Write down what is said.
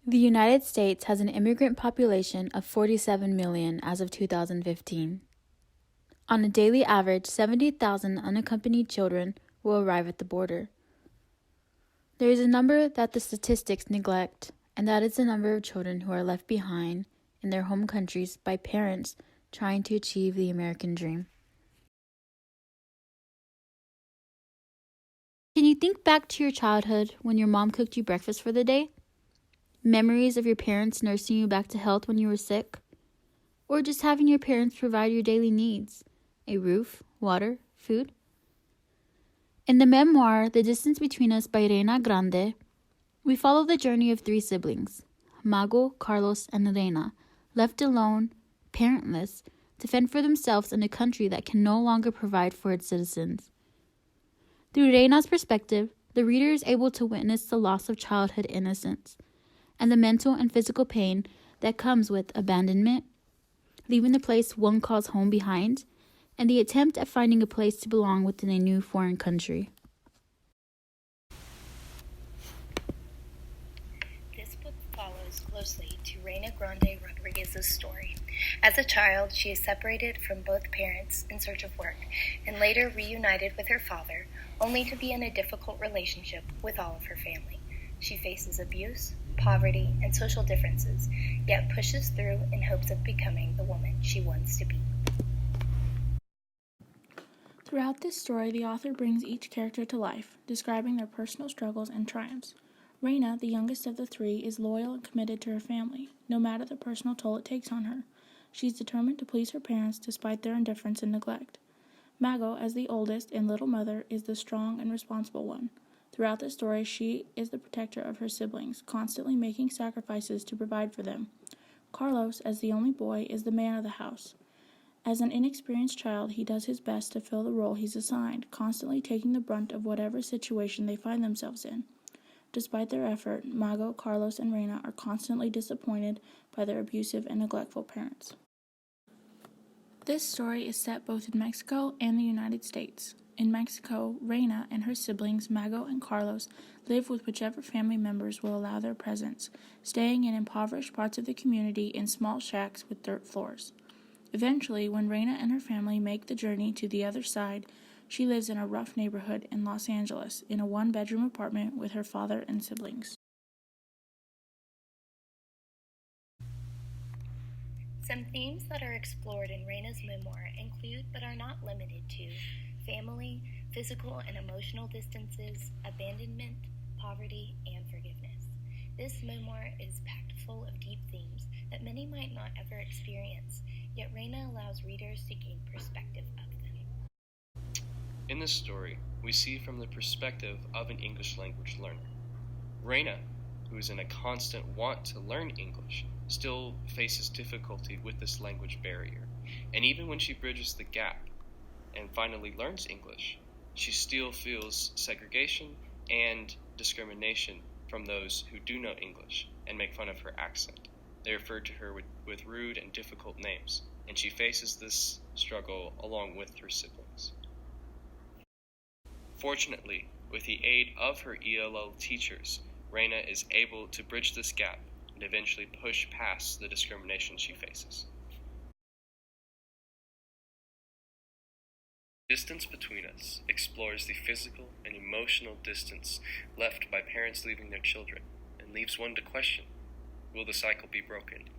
The United States has an immigrant population of 47 million as of 2015. On a daily average, 70,000 unaccompanied children will arrive at the border. There is a number that the statistics neglect, and that is the number of children who are left behind in their home countries by parents trying to achieve the American dream. Can you think back to your childhood when your mom cooked you breakfast for the day? Memories of your parents nursing you back to health when you were sick? Or just having your parents provide your daily needs, a roof, water, food? In the memoir, The Distance Between Us by Reyna Grande, we follow the journey of three siblings, Mago, Carlos, and Reyna, left alone, parentless, to fend for themselves in a country that can no longer provide for its citizens. Through Reyna's perspective, the reader is able to witness the loss of childhood innocence and the mental and physical pain that comes with abandonment, leaving the place one calls home behind, and the attempt at finding a place to belong within a new foreign country. This book follows closely to Reyna Grande Rodriguez's story. As a child, she is separated from both parents in search of work, and later reunited with her father, only to be in a difficult relationship with all of her family. She faces abuse, poverty, and social differences, yet pushes through in hopes of becoming the woman she wants to be. Throughout this story, the author brings each character to life, describing their personal struggles and triumphs. Reyna, the youngest of the three, is loyal and committed to her family, no matter the personal toll it takes on her. She's determined to please her parents despite their indifference and neglect. Mago, as the oldest and little mother, is the strong and responsible one. Throughout the story, she is the protector of her siblings, constantly making sacrifices to provide for them. Carlos, as the only boy, is the man of the house. As an inexperienced child, he does his best to fill the role he's assigned, constantly taking the brunt of whatever situation they find themselves in. Despite their effort, Mago, Carlos, and Reyna are constantly disappointed by their abusive and neglectful parents. This story is set both in Mexico and the United States. In Mexico, Reyna and her siblings, Mago and Carlos, live with whichever family members will allow their presence, staying in impoverished parts of the community in small shacks with dirt floors. Eventually, when Reyna and her family make the journey to the other side, she lives in a rough neighborhood in Los Angeles in a one-bedroom apartment with her father and siblings. Some themes that are explored in Reyna's memoir include, but are not limited to, family, physical and emotional distances, abandonment, poverty, and forgiveness. This memoir is packed full of deep themes that many might not ever experience, yet Reyna allows readers to gain perspective of them. In this story, we see from the perspective of an English language learner. Reyna, who is in a constant want to learn English, still faces difficulty with this language barrier. And even when she bridges the gap and finally learns English, she still feels segregation and discrimination from those who do know English and make fun of her accent. They refer to her with rude and difficult names, and she faces this struggle along with her siblings. Fortunately, with the aid of her ELL teachers, Reyna is able to bridge this gap and eventually push past the discrimination she faces. Distance Between Us explores the physical and emotional distance left by parents leaving their children and leaves one to question, will the cycle be broken?